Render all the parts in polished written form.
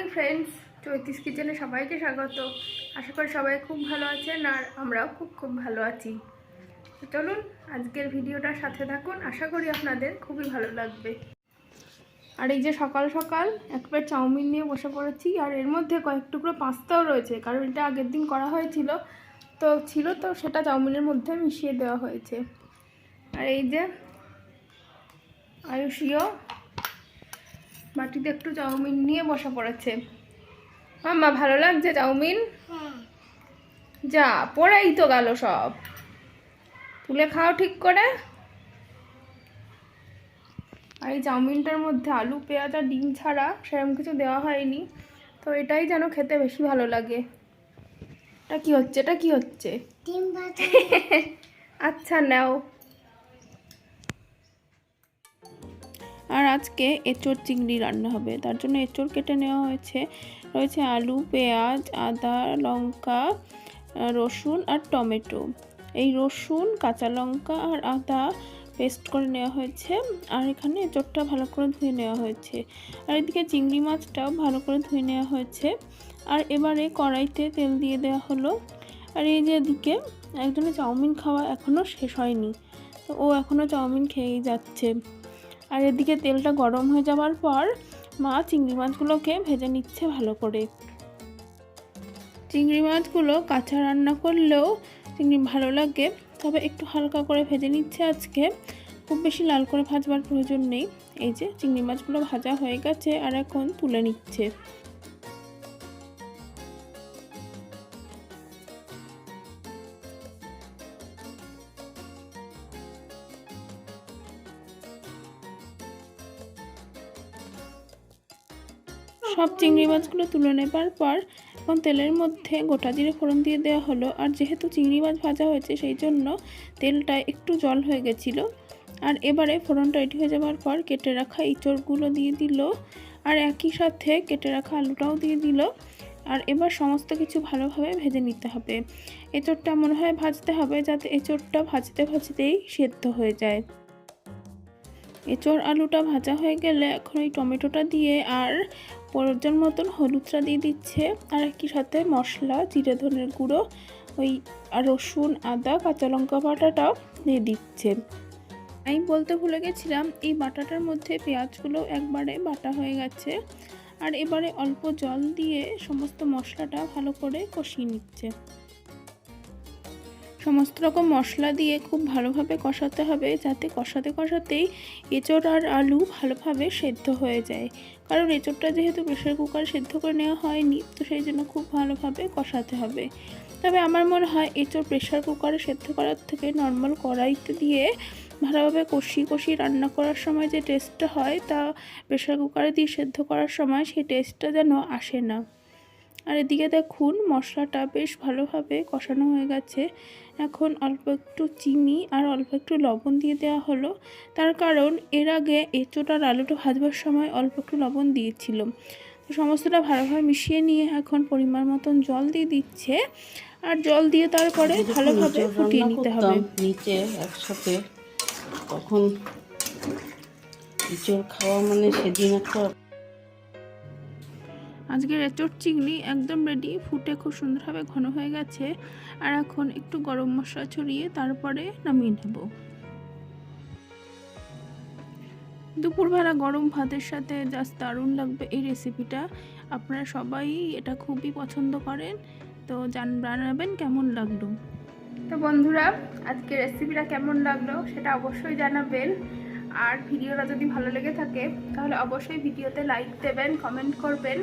Morning friends, চৈতিস কিচেনে সবাইকে স্বাগত। আশা করি সবাই খুব ভালো আছেন আর আমরাও খুব ভালো আছি। তো চলুন আজকের ভিডিওটার সাথে থাকুন, আশা করি আপনাদের খুবই ভালো লাগবে। আর এই যে সকাল সকাল এক প্লেট চাউমিন নিয়ে বসে পড়েছি, আর এর মধ্যে কয়েক টুকরো পাস্তাও রয়েছে, কারণ এটা আগের দিন করা হয়েছিল তো সেটা চাউমিনের মধ্যে মিশিয়ে দেওয়া হয়েছে। আর এই যে আয়ুষীয় বাটিতে একটু চাউমিন নিয়ে বসে পড়েছে। মাম্মা ভালো লাগছে চাউমিন? যা পড়েই তো গেল সব, তুলে খাও ঠিক করে। আর এই চাউমিনটার মধ্যে আলু পেঁয়াজ আর ডিম ছাড়া সেরকম কিছু দেওয়া হয়নি, তো এটাই যেন খেতে বেশি ভালো লাগে। এটা কি হচ্ছে ডিম ভাজা। আচ্ছা নাও। আর আজকে এঁচোড় চিংড়ি রান্না হবে, তার জন্য এঁচোড় কেটে নেওয়া হয়েছে। রয়েছে আলু পেঁয়াজ আদা লঙ্কা রসুন আর টমেটো। এই রসুন কাঁচা লঙ্কা আর আদা পেস্ট করে নেওয়া হয়েছে। আর এখানে এঁচোড়টা ভালো করে ধুয়ে নেওয়া হয়েছে। আর এদিকে চিংড়ি মাছটাও ভালো করে ধুয়ে নেওয়া হয়েছে। আর এবারে কড়াইতে তেল দিয়ে দেওয়া হলো। আর এই যে এদিকে একজনের চাউমিন খাওয়া এখনও শেষ হয়নি, তো ও এখনও চাউমিন খেয়েই যাচ্ছে। আর এদিকে তেলটা গরম হয়ে যাওয়ার পর মা চিংড়ি মাছগুলোকে ভেজে নিচ্ছে ভালো করে। চিংড়ি মাছগুলো কাঁচা রান্না করলেও চিংড়ি ভালো লাগে, তবে একটু হালকা করে ভেজে নিচ্ছে আজকে, খুব বেশি লাল করে ভাজবার প্রয়োজন নেই। এই যে চিংড়ি মাছগুলো ভাজা হয়ে গেছে আর এখন তুলে নিচ্ছে। সব চিংড়ি মাছগুলো তুলে নেবার পর এখন তেলের মধ্যে গোটা জিরে ফোড়ন দিয়ে দেওয়া হলো। আর যেহেতু চিংড়ি মাছ ভাজা হয়েছে সেই জন্য তেলটা একটু জল হয়ে গেছিলো। আর এবারে ফোড়নটা রেডি হয়ে যাওয়ার পর কেটে রাখা এঁচোড়গুলো দিয়ে দিল, আর একই সাথে কেটে রাখা আলুটাও দিয়ে দিল। আর এবার সমস্ত কিছু ভালোভাবে ভেজে নিতে হবে। এঁচোড়টা মনে হয় ভাজতে হবে যাতে এঁচোড়টা ভাজতেই সেদ্ধ হয়ে যায়। এঁচোড় আলুটা ভাজা হয়ে গেলে এখন এই টমেটোটা দিয়ে আর প্রয়োজন মতন হলুদটা দিয়ে দিচ্ছে। আর একই সাথে মশলা জিরে ধনের গুঁড়ো ওই রসুন আদা কাঁচা লঙ্কা বাটাটাও দিয়ে দিচ্ছে। আমি বলতে ভুলে গেছিলাম, এই বাটাটার মধ্যে পেঁয়াজগুলো একবারে বাটা হয়ে গেছে। আর এবারে অল্প জল দিয়ে সমস্ত মশলাটা ভালো করে কষিয়ে নিচ্ছে। সমস্ত রকম মশলা দিয়ে খুব ভালোভাবে কষাতে হবে, যাতে কষাতেই এঁচোড় আর আলু ভালোভাবে সেদ্ধ হয়ে যায়। কারণ এঁচোড়টা যেহেতু প্রেসার কুকারে সেদ্ধ করে নেওয়া হয়নি, তো সেই জন্য খুব ভালোভাবে কষাতে হবে। তবে আমার মনে হয় এঁচোড় প্রেসার কুকারে সেদ্ধ করার থেকে নর্মাল কড়াইতে দিয়ে ভালোভাবে কষিয়ে রান্না করার সময় যে টেস্টটা হয়, তা প্রেসার কুকারে দিয়ে সেদ্ধ করার সময় সেই টেস্টটা যেন আসে না। আর এদিকে দেখুন মশলাটা বেশ ভালোভাবে কষানো হয়ে গেছে। এখন অল্প একটু চিনি আর অল্প একটু লবণ দিয়ে দেওয়া হলো, তার কারণ এর আগে এঁচোড় আর আলুটা ভাজবার সময় অল্প একটু লবণ দিয়েছিল। তো সমস্তটা ভালোভাবে মিশিয়ে নিয়ে এখন পরিমাণ মতন জল দিয়ে দিচ্ছে। আর জল দিয়ে তারপরে ভালোভাবে ফুটিয়ে নিতে হবে। নিচে একসাথে তখন এঁচোড় খাওয়া মানে সেদিন একটা। আজকের এঁচোড় চিংড়ি একদম রেডি, ফুটে খুব সুন্দরভাবে ঘন হয়ে গেছে। আর এখন একটু গরম মশলা ছড়িয়ে তারপরে নামিয়ে নেব। দুপুরবেলা গরম ভাতের সাথে জাস্ট দারুণ লাগবে এই রেসিপিটা। আপনারা সবাই এটা খুবই পছন্দ করেন, তো জানাবেন কেমন লাগলো। তো বন্ধুরা, আজকের রেসিপিটা কেমন লাগলো সেটা অবশ্যই জানাবেন। আর ভিডিওটা যদি ভালো লেগে থাকে তাহলে অবশ্যই ভিডিওতে লাইক দেবেন, কমেন্ট করবেন।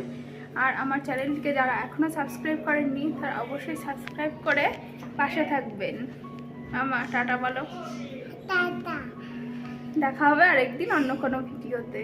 আর আমার চ্যানেলটিকে যারা এখনও সাবস্ক্রাইব করেননি তারা অবশ্যই সাবস্ক্রাইব করে পাশে থাকবেন। আমার টাটা বলো। টাটা, দেখা হবে আরেকদিন অন্য কোনো ভিডিওতে।